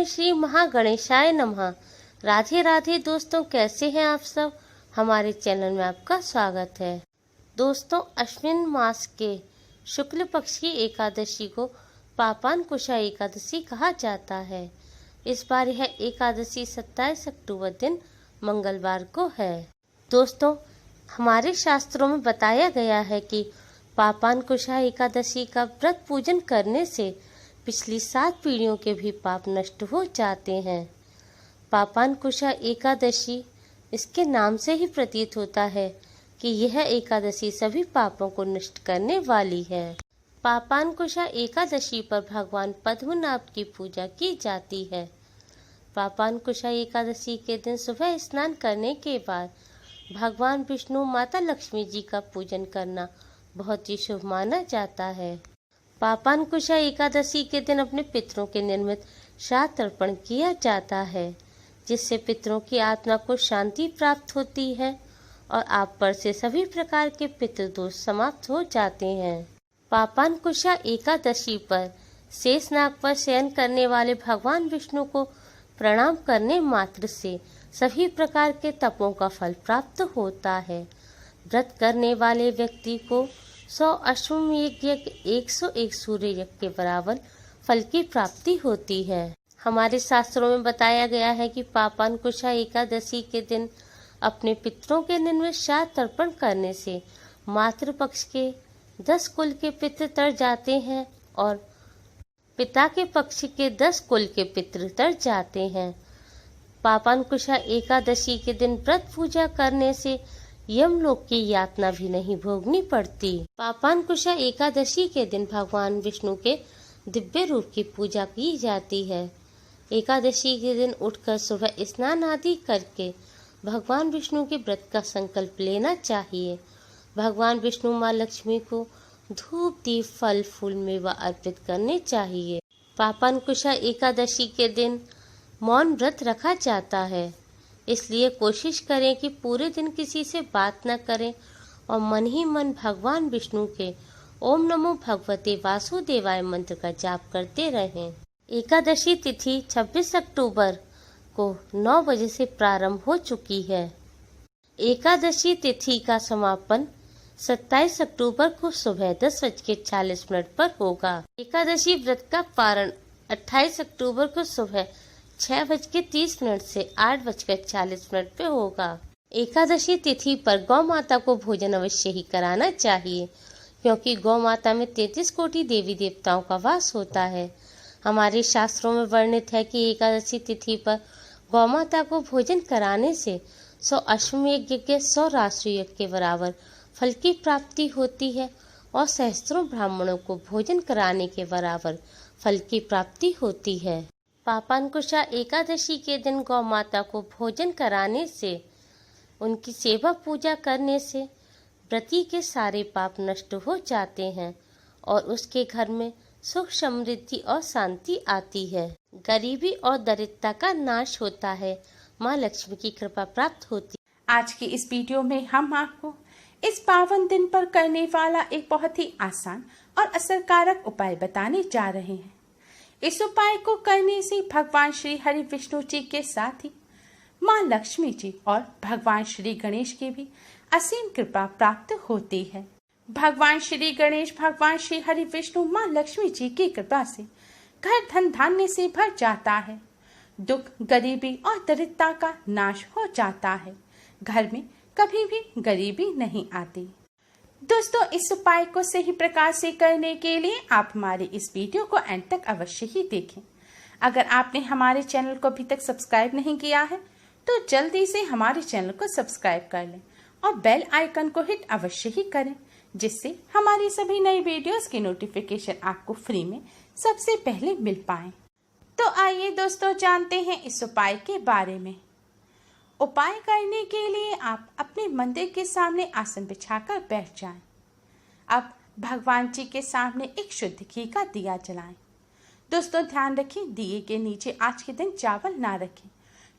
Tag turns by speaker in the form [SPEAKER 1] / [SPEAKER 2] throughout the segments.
[SPEAKER 1] जय श्री महागणेशाय नमः। राधे राधे दोस्तों, कैसे हैं आप सब। हमारे चैनल में आपका स्वागत है। दोस्तों, अश्विन मास के शुक्ल पक्ष की एकादशी को पापानकुशा एकादशी कहा जाता है। इस बार यह एकादशी 27 अक्टूबर दिन मंगलवार को है। दोस्तों, हमारे शास्त्रों में बताया गया है कि पापानकुशा एकादशी का व्रत पूजन करने से पिछली 7 पीढ़ियों के भी पाप नष्ट हो जाते हैं। पापानकुशा एकादशी, इसके नाम से ही प्रतीत होता है कि यह एकादशी सभी पापों को नष्ट करने वाली है। पापानकुशा एकादशी पर भगवान पद्मनाभ की पूजा की जाती है। पापानकुशा एकादशी के दिन सुबह स्नान करने के बाद भगवान विष्णु, माता लक्ष्मी जी का पूजन करना बहुत ही शुभ माना जाता है। पापानकुशा एकादशी के दिन अपने पितरों के निर्मित श्राद्ध तर्पण किया जाता है, जिससे पितरों की आत्मा को शांति प्राप्त होती है और आप पर से सभी प्रकार के पितृदोष समाप्त हो जाते हैं। पापानकुशा एकादशी पर शेषनाग पर शयन करने वाले भगवान विष्णु को प्रणाम करने मात्र से सभी प्रकार के तपों का फल प्राप्त होता है। व्रत करने वाले व्यक्ति को 100 अश्वमेध यज्ञ, 101 सूर्य यज्ञ के बराबर फल की प्राप्ति होती है। हमारे शास्त्रों में बताया गया है कि पापानकुशा एकादशी के दिन अपने पितरों के निर्मित श्राद्ध तर्पण करने से मातृपक्ष के 10 कुल के पितृ तर जाते हैं और पिता के पक्ष के 10 कुल के पितृ तर जाते हैं। पापानकुशा एकादशी के दिन व्रत पूजा करने से यमलोक की यातना भी नहीं भोगनी पड़ती। पापानकुशा एकादशी के दिन भगवान विष्णु के दिव्य रूप की पूजा की जाती है। एकादशी के दिन उठकर सुबह स्नान आदि करके भगवान विष्णु के व्रत का संकल्प लेना चाहिए। भगवान विष्णु, माँ लक्ष्मी को धूप, दीप, फल, फूल, मेवा अर्पित करने चाहिए। पापानकुशा एकादशी के दिन मौन व्रत रखा जाता है, इसलिए कोशिश करें कि पूरे दिन किसी से बात न करें और मन ही मन भगवान विष्णु के ओम नमो भगवते वासुदेवाय मंत्र का जाप करते रहें। एकादशी तिथि 26 अक्टूबर को 9 बजे से प्रारंभ हो चुकी है। एकादशी तिथि का समापन 27 अक्टूबर को सुबह 10:40 पर होगा। एकादशी व्रत का पारण 28 अक्टूबर को सुबह 6:30 से 8:40 पे होगा। एकादशी तिथि पर गौ माता को भोजन अवश्य ही कराना चाहिए, क्योंकि गौ माता में 33 कोटि देवी देवताओं का वास होता है। हमारे शास्त्रों में वर्णित है कि एकादशी तिथि पर गौ माता को भोजन कराने से 100 अश्वमेध यज्ञ, 100 राष्ट्रीय यज्ञ के बराबर फल की प्राप्ति होती है और सहस्त्रों ब्राह्मणों को भोजन कराने के बराबर फल की प्राप्ति होती है। पापानकुशा एकादशी के दिन गौ माता को भोजन कराने से, उनकी सेवा पूजा करने से व्रती के सारे पाप नष्ट हो जाते हैं और उसके घर में सुख, समृद्धि और शांति आती है। गरीबी और दरिद्रता का नाश होता है, माँ लक्ष्मी की कृपा प्राप्त होती।
[SPEAKER 2] आज की इस वीडियो में हम आपको इस पावन दिन पर करने वाला एक बहुत ही आसान और असरकारक उपाय बताने जा रहे हैं। इस उपाय को करने से भगवान श्री हरि विष्णु जी के साथ ही माँ लक्ष्मी जी और भगवान श्री गणेश की भी असीम कृपा प्राप्त होती है। भगवान श्री गणेश, भगवान श्री हरि विष्णु, माँ लक्ष्मी जी की कृपा से घर धन धान्य से भर जाता है। दुख, गरीबी और दरिद्रता का नाश हो जाता है। घर में कभी भी गरीबी नहीं आती। दोस्तों, इस उपाय को सही प्रकार से करने के लिए आप हमारे इस वीडियो को एंड तक अवश्य ही देखें। अगर आपने हमारे चैनल को अभी तक सब्सक्राइब नहीं किया है तो जल्दी से हमारे चैनल को सब्सक्राइब कर लें और बेल आइकन को हिट अवश्य ही करें, जिससे हमारी सभी नई वीडियोस की नोटिफिकेशन आपको फ्री में सबसे पहले मिल पाए। तो आइए दोस्तों, जानते हैं इस उपाय के बारे में। उपाय करने के लिए आप अपने मंदिर के सामने आसन बिछाकर बैठ जाएं। अब भगवान जी के सामने एक शुद्ध घी का दिया जलाएं। दोस्तों, ध्यान रखें, दिए के नीचे आज के दिन चावल ना रखें,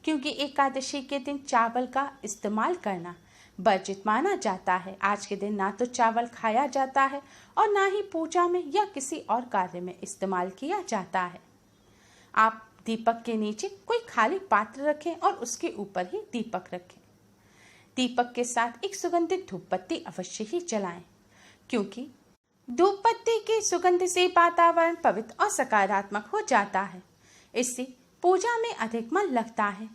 [SPEAKER 2] क्योंकि एकादशी के दिन चावल का इस्तेमाल करना वर्जित माना जाता है। आज के दिन ना तो चावल खाया जाता है और ना ही पूजा में या किसी और कार्य में इस्तेमाल किया जाता है। आप दीपक के नीचे कोई खाली पात्र रखें और उसके ऊपर ही दीपक रखें। दीपक के साथ एक सुगंधित धूप बत्ती अवश्य ही जलाएं, क्योंकि धूप बत्ती की सुगंध से वातावरण पवित्र और सकारात्मक हो जाता है। इससे पूजा में अधिक मन लगता है।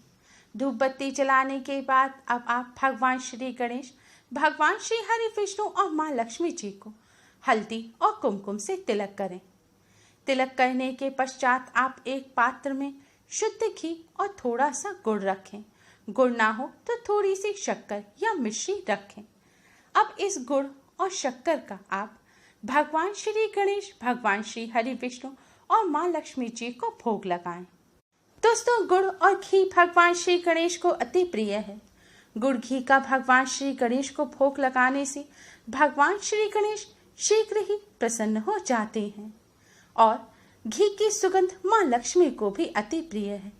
[SPEAKER 2] धूप बत्ती जलाने के बाद अब आप भगवान श्री गणेश, भगवान श्री हरि विष्णु और माँ लक्ष्मी जी को हल्दी और कुमकुम से तिलक करें। तिलक करने के पश्चात आप एक पात्र में शुद्ध घी और थोड़ा सा गुड़ रखें। गुड़ ना हो तो थोड़ी सी शक्कर या मिश्री रखें। अब इस गुड़ और शक्कर का आप भगवान श्री गणेश, भगवान श्री हरि विष्णु और माँ लक्ष्मी जी को भोग लगाएं। दोस्तों, गुड़ और घी भगवान श्री गणेश को अति प्रिय है। गुड़ घी का भगवान श्री गणेश को भोग लगाने से भगवान श्री गणेश शीघ्र ही प्रसन्न हो जाते हैं और घी की सुगंध माँ लक्ष्मी को भी अति प्रिय है।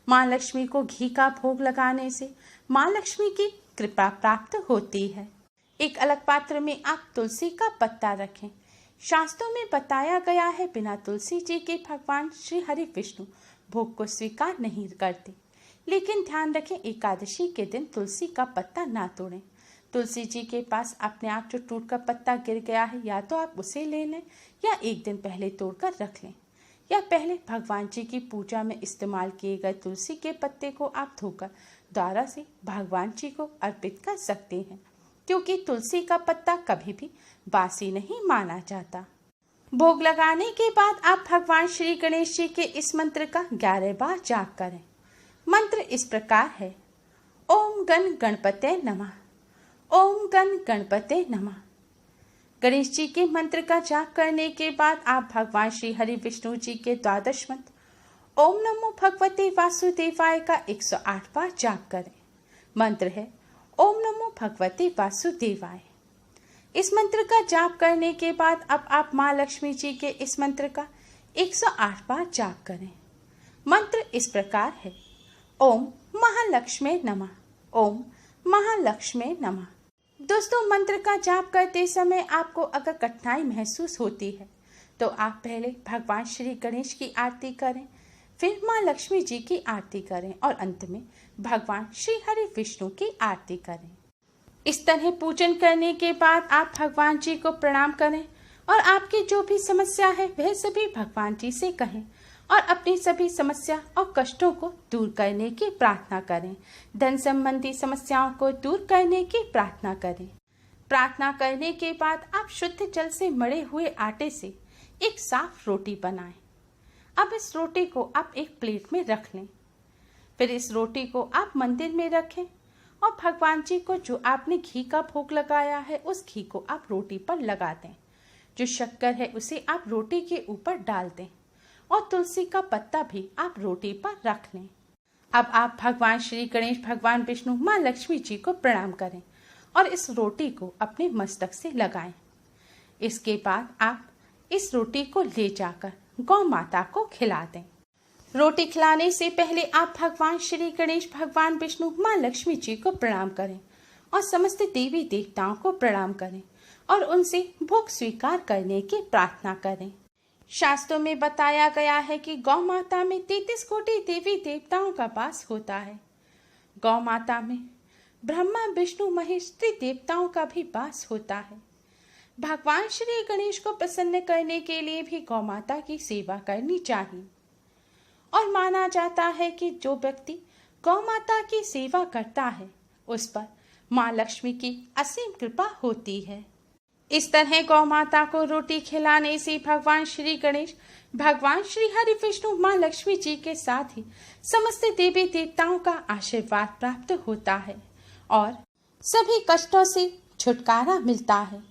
[SPEAKER 2] माँ लक्ष्मी को घी का भोग लगाने से माँ लक्ष्मी की कृपा प्राप्त होती है। एक अलग पात्र में आप तुलसी का पत्ता रखें। शास्त्रों में बताया गया है, बिना तुलसी जी के भगवान श्री हरि विष्णु भोग को स्वीकार नहीं करते। लेकिन ध्यान रखें, एकादशी के दिन तुलसी का पत्ता ना तोड़ें। तुलसी जी के पास अपने आप जो टूट कर पत्ता गिर गया है, या तो आप उसे ले लें या एक दिन पहले तोड़कर रख लें, या पहले भगवान जी की पूजा में इस्तेमाल किए गए तुलसी के पत्ते को आप धोकर द्वारा से भगवान जी को अर्पित कर सकते हैं, क्योंकि तुलसी का पत्ता कभी भी बासी नहीं माना जाता। भोग लगाने के बाद आप भगवान श्री गणेश जी के इस मंत्र का 11 बार जाप करें। मंत्र इस प्रकार है: ओम गण गणपते नमः, ओम गण गणपते नमः। गणेश जी के मंत्र का जाप करने के बाद आप भगवान श्री हरि विष्णु जी के 12 मंत्र ओम नमो भगवते वासुदेवाय का 108 बार जाप करें। मंत्र है ओम नमो भगवते वासुदेवाय। इस मंत्र का जाप करने के बाद अब आप माँ लक्ष्मी जी के इस मंत्र का 108 बार जाप करें। मंत्र इस प्रकार है: ओम महालक्ष्मी नमः, ओम महालक्ष्मी नमः। दोस्तों, मंत्र का जाप करते समय आपको अगर कठिनाई महसूस होती है तो आप पहले भगवान श्री गणेश की आरती करें, फिर माँ लक्ष्मी जी की आरती करें और अंत में भगवान श्री हरि विष्णु की आरती करें। इस तरह पूजन करने के बाद आप भगवान जी को प्रणाम करें और आपकी जो भी समस्या है वह सभी भगवान जी से कहें और अपनी सभी समस्या और कष्टों को दूर करने की प्रार्थना करें। धन संबंधी समस्याओं को दूर करने की प्रार्थना करें। प्रार्थना करने के बाद आप शुद्ध जल से मढ़े हुए आटे से एक साफ रोटी बनाएं। अब इस रोटी को आप एक प्लेट में रख लें। फिर इस रोटी को आप मंदिर में रखें और भगवान जी को जो आपने घी का भोग लगाया है उस घी को आप रोटी पर लगा दें। जो शक्कर है उसे आप रोटी के ऊपर डाल दें और तुलसी का पत्ता भी आप रोटी पर रख लें। अब आप भगवान श्री गणेश, भगवान विष्णु, माँ लक्ष्मी जी को प्रणाम करें और इस रोटी को अपने मस्तक से लगाएं। इसके बाद आप इस रोटी को ले जाकर गौ माता को खिला दें। रोटी खिलाने से पहले आप भगवान श्री गणेश, भगवान विष्णु, माँ लक्ष्मी जी को प्रणाम करें और समस्त देवी देवताओं को प्रणाम करें और उनसे भोग स्वीकार करने की प्रार्थना करें। शास्त्रों में बताया गया है कि गौ माता में 33 कोटि देवी देवताओं का वास होता है। गौ माता में ब्रह्मा, विष्णु, महेश देवताओं का भी वास होता है। भगवान श्री गणेश को प्रसन्न करने के लिए भी गौ माता की सेवा करनी चाहिए और माना जाता है कि जो व्यक्ति गौ माता की सेवा करता है उस पर माँ लक्ष्मी की असीम कृपा होती है। इस तरह गौ माता को रोटी खिलाने से भगवान श्री गणेश, भगवान श्री हरि विष्णु, माँ लक्ष्मी जी के साथ ही समस्त देवी देवताओं का आशीर्वाद प्राप्त होता है और सभी कष्टों से छुटकारा मिलता है।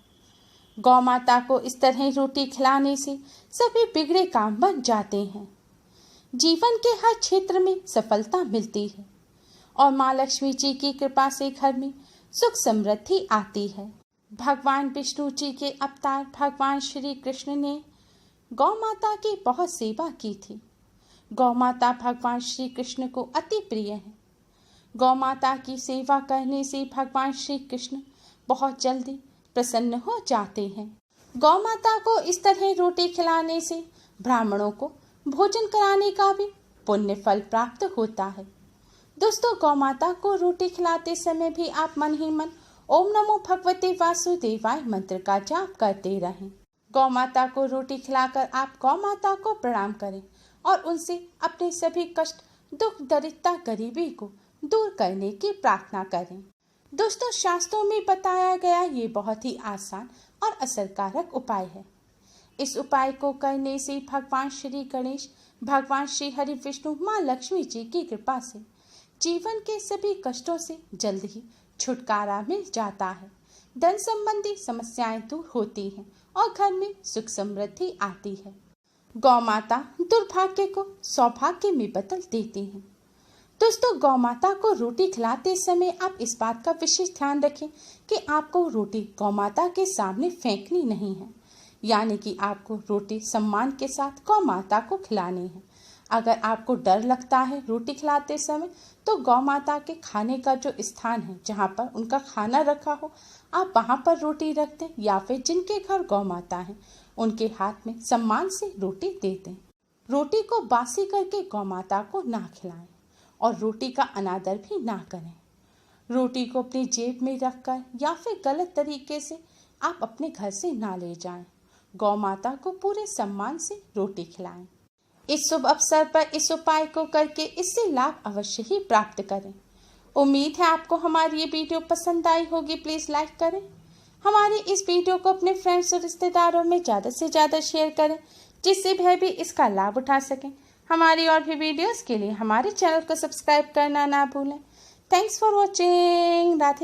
[SPEAKER 2] गौ माता को इस तरह रोटी खिलाने से सभी बिगड़े काम बन जाते हैं। जीवन के हर क्षेत्र में सफलता मिलती है और माँ लक्ष्मी जी की कृपा से घर में सुख समृद्धि आती है। भगवान विष्णु जी के अवतार भगवान श्री कृष्ण ने गौ माता की बहुत सेवा की थी। गौ माता भगवान श्री कृष्ण को अति प्रिय है। गौ माता की सेवा करने से भगवान श्री कृष्ण बहुत जल्दी प्रसन्न हो जाते हैं। गौ माता को इस तरह रोटी खिलाने से ब्राह्मणों को भोजन कराने का भी पुण्य फल प्राप्त होता है। दोस्तों, गौ माता को रोटी खिलाते समय भी आप मन ही मन ओम नमो भगवते वासुदेवाय मंत्र का जाप करते रहें। गौ माता को रोटी खिलाकर आप गौ माता को प्रणाम करें और उनसे अपने सभी कष्ट, दुख, दरिद्रता, गरीबी को दूर करने की प्रार्थना करें। दोस्तों, शास्त्रों में बताया गया ये बहुत ही आसान और असरकारक उपाय है। इस उपाय को करने से भगवान श्री गणेश, भगवान श्री हरि विष्णु, माँ लक्ष्मी जी की कृपा से जीवन के सभी कष्टों से जल्द ही छुटकारा मिल जाता है। धन संबंधी समस्याएं दूर होती हैं और घर में सुख समृद्धि आती है। गौ माता दुर्भाग्य को सौभाग्य में बदल देती हैं। दोस्तों, गौ माता को रोटी खिलाते समय आप इस बात का विशेष ध्यान रखें कि आपको रोटी गौ माता के सामने फेंकनी नहीं है, यानी कि आपको रोटी सम्मान के साथ गौ माता को खिलानी है। अगर आपको डर लगता है रोटी खिलाते समय, तो गौ माता के खाने का जो स्थान है, जहाँ पर उनका खाना रखा हो, आप वहाँ पर रोटी रख दें, या फिर जिनके घर गौ माता है उनके हाथ में सम्मान से रोटी दे दें। रोटी को बासी करके गौ माता को ना खिलाएं और रोटी का अनादर भी ना करें। रोटी को अपनी जेब में रखकर या फिर गलत तरीके से आप अपने घर से ना ले जाएं। गौ माता को पूरे सम्मान से रोटी खिलाएं। इस शुभ अवसर पर इस उपाय को करके इससे लाभ अवश्य ही प्राप्त करें। उम्मीद है आपको हमारी ये वीडियो पसंद आई होगी। प्लीज़ लाइक करें। हमारी इस वीडियो को अपने फ्रेंड्स और रिश्तेदारों में ज़्यादा से ज़्यादा शेयर करें, जिससे वह भी इसका लाभ उठा सकें। हमारी और भी वीडियोस के लिए हमारे चैनल को सब्सक्राइब करना ना भूलें। Thanks for watching. राधे।